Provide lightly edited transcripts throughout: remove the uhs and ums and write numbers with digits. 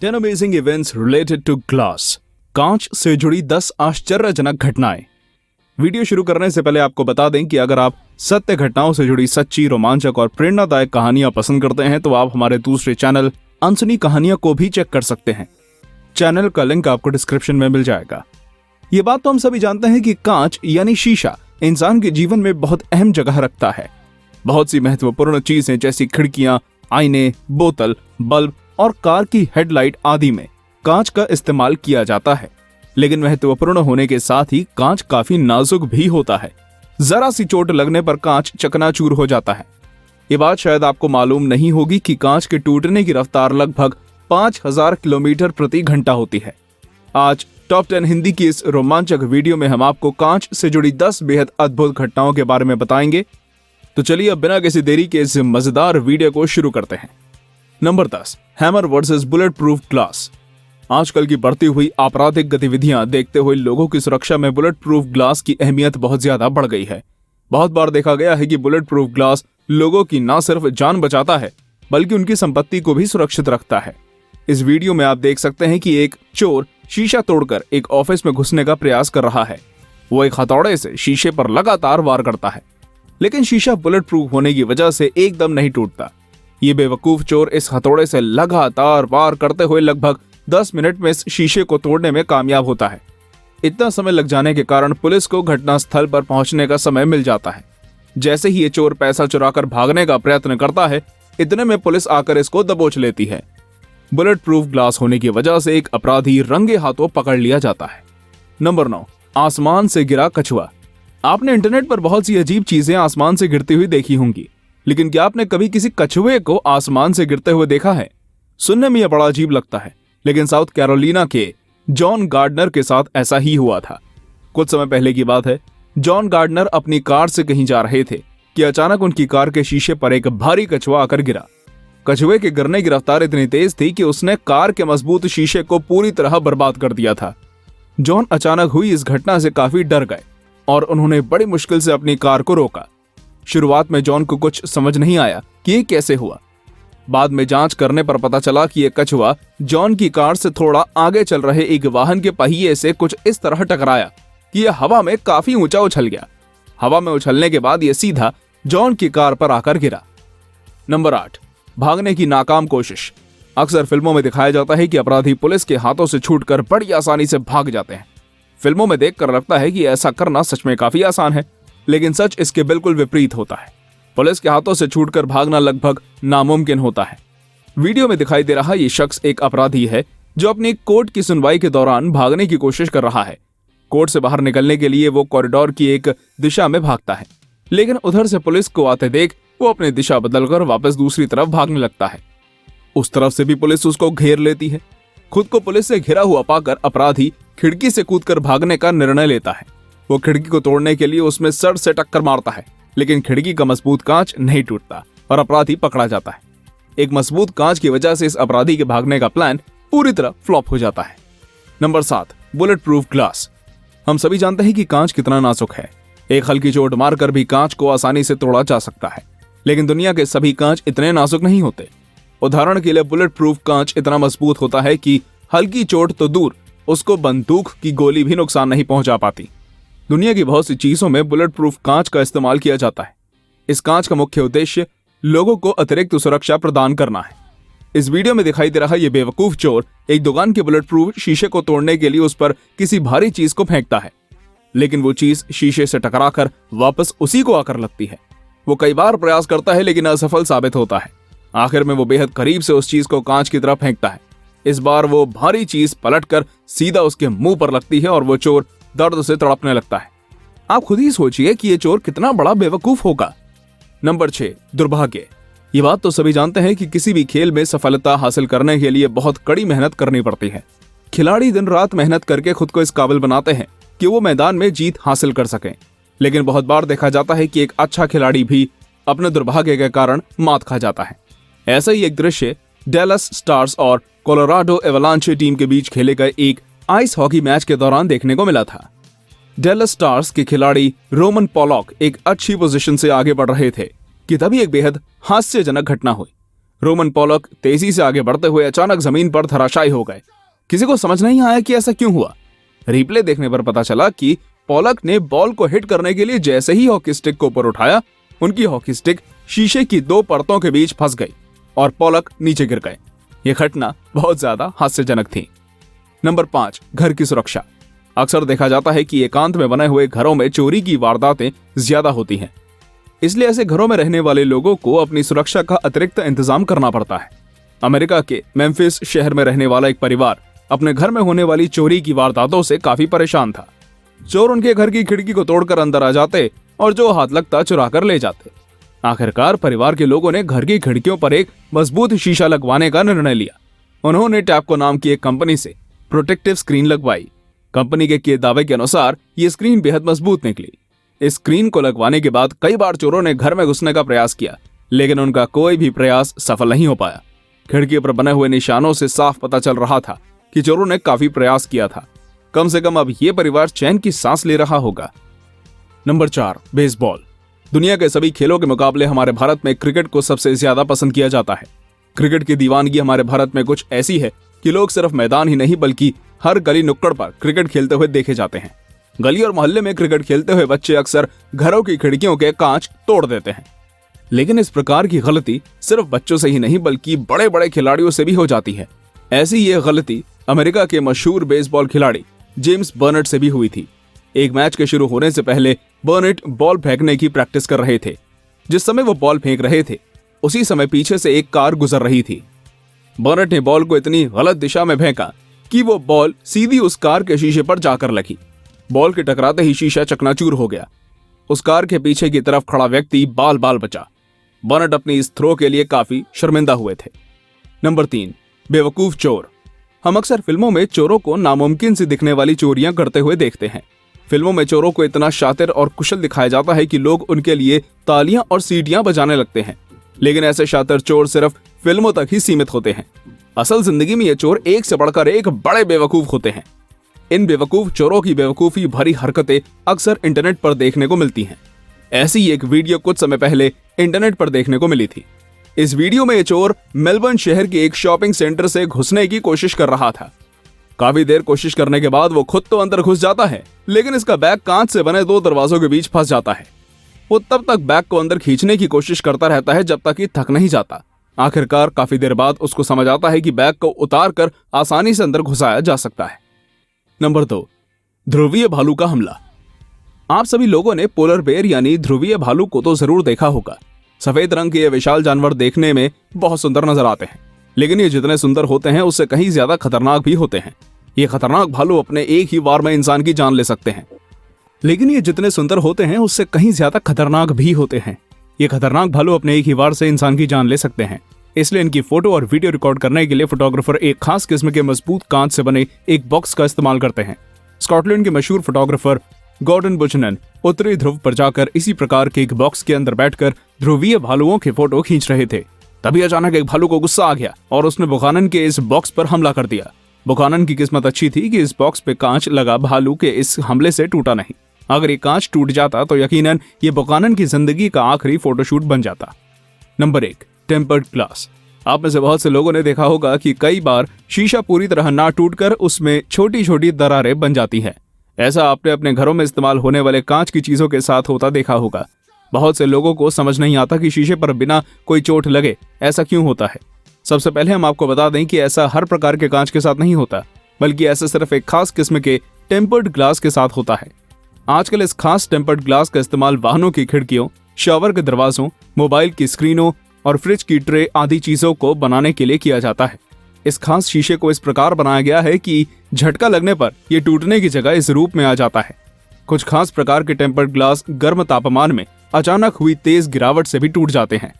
10 amazing events related to glass. कांच से जुड़ी 10 आश्चर्यजनक घटनाएं। वीडियो शुरू करने से पहले आपको बता दें कि अगर आप सत्य घटनाओं से जुड़ी सच्ची, रोमांचक और प्रेरणादायक कहानियां पसंद करते हैं तो आप हमारे दूसरे चैनल अनसुनी कहानियां को भी चेक कर सकते हैं। चैनल का लिंक आपको डिस्क्रिप्शन में मिल जाएगा। ये बात तो हम सभी जानते हैं कि कांच यानी शीशा इंसान के जीवन में बहुत अहम जगह रखता है। बहुत सी महत्वपूर्ण चीजें जैसी खिड़कियां, आईने, बोतल, बल्ब और कार की हेडलाइट आदि में कांच का इस्तेमाल किया जाता है। लेकिन महत्वपूर्ण होने के साथ ही कांच काफी नाजुक भी होता है। जरा सी चोट लगने पर कांच चकनाचूर हो जाता है। ये बात शायद आपको मालूम नहीं होगी कि कांच के टूटने की रफ्तार लगभग 5000 किलोमीटर प्रति घंटा होती है। आज टॉप 10 हिंदी की इस रोमांचक वीडियो में हम आपको कांच से जुड़ी 10 बेहद अद्भुत घटनाओं के बारे में बताएंगे। तो चलिए अब बिना किसी देरी के इस मजेदार वीडियो को शुरू करते हैं। Number 10, hammer versus bullet proof glass. आजकल की बढ़ती हुई आपराधिक गतिविधियां देखते हुए लोगों की सुरक्षा में बुलेट प्रूफ ग्लास की अहमियत बहुत ज्यादा बढ़ गई है। बहुत बार देखा गया है कि बुलेट प्रूफ ग्लास लोगों की न सिर्फ जान बचाता है बल्कि उनकी संपत्ति को भी सुरक्षित रखता है। इस वीडियो में आप देख सकते हैं कि एक चोर शीशा तोड़कर एक ऑफिस में घुसने का प्रयास कर रहा है। वो एक हथौड़े से शीशे पर लगातार वार करता है, लेकिन शीशा बुलेट प्रूफ होने की वजह से एकदम नहीं टूटता। ये बेवकूफ चोर इस हथौड़े से लगातार वार करते हुए लगभग 10 मिनट में इस शीशे को तोड़ने में कामयाब होता है। इतना समय लग जाने के कारण पुलिस को घटनास्थल पर पहुंचने का समय मिल जाता है। जैसे ही ये चोर पैसा चुराकर भागने का प्रयत्न करता है, इतने में पुलिस आकर इसको दबोच लेती है। बुलेट प्रूफ ग्लास होने की वजह से एक अपराधी रंगे हाथों पकड़ लिया जाता है। नंबर 9, आसमान से गिरा कछुआ। आपने इंटरनेट पर बहुत सी अजीब चीजें आसमान से गिरती हुई देखी होंगी, लेकिन क्या आपने कभी किसी कछुए को आसमान से गिरते हुए देखा है? सुनने में यह बड़ा अजीब लगता है, लेकिन साउथ कैरोलिना के जॉन गार्डनर के साथ ऐसा ही हुआ था। कुछ समय पहले की बात है। जॉन गार्डनर अपनी कार से कहीं जा रहे थे कि अचानक उनकी कार के शीशे पर एक भारी कछुआ आकर गिरा। कछुए के गिरने की रफ्तार इतनी तेज थी कि उसने कार के मजबूत शीशे को पूरी तरह बर्बाद कर दिया था। जॉन अचानक हुई इस घटना से काफी डर गए और उन्होंने बड़ी मुश्किल से अपनी कार को रोका। शुरुआत में जॉन को कुछ समझ नहीं आया कि ये कैसे हुआ। बाद में जांच करने पर पता चला कि यह कछुआ जॉन की कार से थोड़ा आगे चल रहे एक वाहन के पहिए से कुछ इस तरह टकराया कि यह हवा में काफी ऊंचा उछल गया। हवा में उछलने के बाद यह सीधा जॉन की कार पर आकर गिरा। नंबर 8, भागने की नाकाम कोशिश। अक्सर फिल्मों में दिखाया जाता है कि अपराधी पुलिस के हाथों से छूटकर बड़ी आसानी से भाग जाते हैं। फिल्मों में देखकर लगता है कि ऐसा करना सच में काफी आसान है, लेकिन सच इसके बिल्कुल विपरीत होता है। पुलिस के हाथों से छूटकर भागना लगभग नामुमकिन होता है। वीडियो में दिखाई दे रहा ये शख्स एक अपराधी है जो अपनी कोर्ट की सुनवाई के दौरान भागने की कोशिश कर रहा है। कोर्ट से बाहर निकलने के लिए वो कॉरिडोर की एक दिशा में भागता है, लेकिन उधर से पुलिस को आते देख वो अपनी दिशा बदलकर वापस दूसरी तरफ भागने लगता है। उस तरफ से भी पुलिस उसको घेर लेती है। खुद को पुलिस से घिरा हुआ पाकर अपराधी खिड़की से कूदकर भागने का निर्णय लेता है। वो खिड़की को तोड़ने के लिए उसमें सर से टक्कर मारता है, लेकिन खिड़की का मजबूत कांच नहीं टूटता और अपराधी पकड़ा जाता है। एक मजबूत कांच की वजह से इस अपराधी के भागने का प्लान पूरी तरह फ्लॉप हो जाता है। Number 7, bullet proof glass. हम सभी जानते हैं कि कांच कितना नाजुक है। एक हल्की चोट मारकर भी कांच को आसानी से तोड़ा जा सकता है, लेकिन दुनिया के सभी कांच इतने नाजुक नहीं होते। उदाहरण के लिए बुलेट प्रूफ कांच इतना मजबूत होता है कि हल्की चोट तो दूर, उसको बंदूक की गोली भी नुकसान नहीं पहुंचा पाती। दुनिया की बहुत सी चीजों में बुलेट प्रूफ कांच का इस्तेमाल किया जाता है। इस कांच का मुख्य उद्देश्य लोगों को अतिरिक्त सुरक्षा प्रदान करना है। इस वीडियो में दिखाई दे रहा ये बेवकूफ चोर एक दुकान के बुलेट प्रूफ शीशे को तोड़ने के लिए उस पर किसी भारी चीज को फेंकता है, लेकिन वो चीज शीशे से टकराकर वापस उसी को आकर लगती है। वो कई बार प्रयास करता है लेकिन असफल साबित होता है। आखिर में वो बेहद करीब से उस चीज को कांच की तरफ फेंकता है। इस बार वो भारी चीज पलटकर सीधा उसके मुंह पर लगती है और वो चोर दर्द से तड़पने लगता है। आप खुद ही सोचिए कि ये चोर कितना बड़ा बेवकूफ होगा। नंबर 6, दुर्भाग्य। ये बात तो सभी जानते हैं कि किसी भी खेल में सफलता हासिल करने के लिए बहुत कड़ी मेहनत करनी पड़ती है। खिलाड़ी दिन रात मेहनत करके खुद को इस काबिल बनाते हैं कि वो मैदान में जीत हासिल कर सकें, लेकिन बहुत बार देखा जाता है कि एक अच्छा खिलाड़ी भी अपने दुर्भाग्य के कारण मात खा जाता है। ऐसा ही एक दृश्य डैलस स्टार्स और कोलोराडो एवलांचे टीम के बीच खेले गए एक आइस हॉकी मैच के दौरान देखने को मिला था। डैलस स्टार्स के खिलाड़ी रोमन पॉलॉक एक अच्छी पोजीशन से आगे बढ़ रहे थे कि तभी एक बेहद हास्यजनक घटना हुई। रोमन पॉलक तेजी से आगे बढ़ते हुए अचानक जमीन पर धराशायी हो गए। किसी को समझ नहीं आया कि ऐसा क्यों हुआ। रिप्ले देखने पर पता चला कि पॉलक ने बॉल को हिट करने के लिए जैसे ही हॉकी स्टिक को ऊपर उठाया, उनकी हॉकी स्टिक शीशे की 2 परतों के बीच फंस गई और पॉलक नीचे गिर गए। यह घटना बहुत ज्यादा हास्यजनक थी। नंबर 5, घर की सुरक्षा। अक्सर देखा जाता है कि एकांत में बने हुए घरों में चोरी की वारदातें ज्यादा होती हैं। इसलिए ऐसे घरों में रहने वाले लोगों को अपनी सुरक्षा का अतिरिक्त इंतजाम करना पड़ता है। अमेरिका के मेम्फिस शहर में रहने वाला एक परिवार अपने घर में होने वाली चोरी की वारदातों से काफी परेशान था। चोर उनके घर की खिड़की को तोड़कर अंदर आ जाते और जो हाथ लगता चुरा कर ले जाते। आखिरकार परिवार के लोगों ने घर की खिड़कियों पर एक मजबूत शीशा लगवाने का निर्णय लिया। उन्होंने टैपको नाम की एक कंपनी से प्रोटेक्टिव स्क्रीन लगवाई। कंपनी के किए दावे के अनुसार ये स्क्रीन बेहद मजबूत निकली। इस स्क्रीन को लगवाने के बाद कई बार चोरों ने घर में घुसने का प्रयास किया, लेकिन उनका कोई भी प्रयास सफल नहीं हो पाया। खिड़की पर बने हुए निशानों से साफ पता चल रहा था कि चोरों ने काफी प्रयास किया था। कम से कम अब यह परिवार चैन की सांस ले रहा होगा। Number 4, baseball. दुनिया के सभी खेलों के मुकाबले हमारे भारत में क्रिकेट को सबसे ज्यादा पसंद किया जाता है। क्रिकेट की दीवानगी हमारे भारत में कुछ ऐसी है कि लोग सिर्फ मैदान ही नहीं बल्कि हर गली नुक्कड़ पर क्रिकेट खेलते हुए देखे जाते हैं। गली और मोहल्ले में क्रिकेट खेलते हुए बच्चे अक्सर घरों की खिड़कियों के कांच तोड़ देते हैं। लेकिन इस प्रकार की गलती सिर्फ बच्चों से ही नहीं बल्कि बड़े बड़े खिलाड़ियों से भी हो जाती है। ऐसी ये गलती अमेरिका के मशहूर बेसबॉल खिलाड़ी जेम्स बर्नेट से भी हुई थी। एक मैच के शुरू होने से पहले बर्नेट बॉल फेंकने की प्रैक्टिस कर रहे थे। जिस समय वो बॉल फेंक रहे थे उसी समय पीछे से एक कार गुजर रही थी। बर्नेट ने बॉल को इतनी गलत दिशा में फेंका कि वो बॉल सीधी उस कार के शीशे पर जाकर लगी। बॉल के टकराते ही शीशा चकनाचूर हो गया। उस कार के पीछे की तरफ खड़ा व्यक्ति बाल बाल बचा। बर्नेट अपनी इस थ्रो के लिए काफी शर्मिंदा हुए थे। नंबर 3, बेवकूफ चोर। हम अक्सर फिल्मों में चोरों को नामुमकिन सी दिखने वाली चोरियां करते हुए देखते हैं। फिल्मों में चोरों को इतना शातिर और कुशल दिखाया जाता है कि लोग उनके लिए तालियां और सीटियां बजाने लगते हैं। लेकिन ऐसे शातिर चोर सिर्फ फिल्मों तक ही सीमित होते हैं। असल जिंदगी में ये चोर एक से बढ़कर एक बड़े बेवकूफ होते हैं। इन बेवकूफ चोरों की बेवकूफी भरी हरकतें अक्सर इंटरनेट पर देखने को मिलती हैं। ऐसी ही एक वीडियो कुछ समय पहले इंटरनेट पर देखने को मिली थी। इस वीडियो में ये चोर मेलबर्न शहर के एक शॉपिंग सेंटर से घुसने की कोशिश कर रहा था। काफी देर कोशिश करने के बाद वो खुद तो अंदर घुस जाता है, लेकिन इसका बैग कांच से बने 2 दरवाजों के बीच फंस जाता है। वो तब तक बैग को अंदर खींचने की कोशिश करता रहता है जब तक कि थक नहीं जाता। आखिरकार काफी देर बाद उसको समझ आता है कि बैग को उतार कर आसानी से अंदर घुसाया जा सकता है। नंबर 2, ध्रुवीय भालू का हमला। आप सभी लोगों ने पोलर बेयर यानी ध्रुवीय भालू को तो जरूर देखा होगा। सफेद रंग के ये विशाल जानवर देखने में बहुत सुंदर नजर आते हैं, लेकिन ये जितने सुंदर होते हैं उससे कहीं ज्यादा खतरनाक भी होते हैं। ये खतरनाक भालू अपने एक ही वार में इंसान की जान ले सकते हैं। लेकिन ये जितने सुंदर होते हैं उससे कहीं ज्यादा खतरनाक भी होते हैं। ये खतरनाक भालू अपने एक ही वार से इंसान की जान ले सकते हैं। इसलिए इनकी फोटो और वीडियो रिकॉर्ड करने के लिए फोटोग्राफर एक खास किस्म के मजबूत कांच से बने एक बॉक्स का इस्तेमाल करते हैं। स्कॉटलैंड के मशहूर फोटोग्राफर गॉर्डन बुचनन उत्तरी ध्रुव पर जाकर इसी प्रकार के एक बॉक्स के अंदर बैठकर ध्रुवीय भालुओं के फोटो खींच रहे थे। तभी अचानक एक भालू को गुस्सा आ गया और उसने बुखानन के इस बॉक्स पर हमला कर दिया। बुखानन की किस्मत अच्छी थी कि इस बॉक्स पे कांच लगा भालू के इस हमले से टूटा नहीं। अगर ये कांच टूट जाता तो यकीनन ये बुखानन की जिंदगी का आखिरी फोटोशूट बन जाता। Number 1, tempered glass. आप में से बहुत से लोगों ने देखा होगा कि कई बार शीशा पूरी तरह ना टूटकर उसमें छोटी छोटी दरारें बन जाती है। ऐसा आपने अपने घरों में इस्तेमाल होने वाले कांच की चीजों के साथ होता देखा होगा। बहुत से लोगों को समझ नहीं आता कि शीशे पर बिना कोई चोट लगे ऐसा क्यों होता है। सबसे पहले हम आपको बता दें कि ऐसा हर प्रकार के कांच के साथ नहीं होता, बल्कि ऐसा सिर्फ एक खास किस्म के टेम्पर्ड ग्लास के साथ होता है। आजकल इस खास टेम्पर्ड ग्लास का इस्तेमाल वाहनों की खिड़कियों, शावर के दरवाजों, मोबाइल की स्क्रीनों और फ्रिज की ट्रे आदि चीजों को बनाने के लिए किया जाता है। इस खास शीशे को इस प्रकार बनाया गया है कि झटका लगने पर यह टूटने की जगह इस रूप में आ जाता है। कुछ खास प्रकार के टेम्पर्ड ग्लास गर्म तापमान में अचानक हुई तेज गिरावट से भी टूट जाते हैं।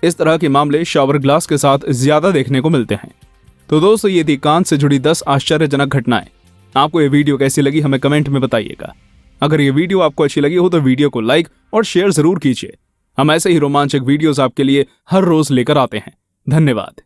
इस तरह के मामले शावर ग्लास के साथ ज्यादा देखने को मिलते हैं। तो दोस्तों, ये थी कांच से जुड़ी 10 आश्चर्यजनक घटनाएं। आपको ये वीडियो कैसी लगी हमें कमेंट में बताइएगा। अगर ये वीडियो आपको अच्छी लगी हो तो वीडियो को लाइक और शेयर जरूर कीजिए। हम ऐसे ही रोमांचक वीडियोस आपके लिए हर रोज लेकर आते हैं। धन्यवाद।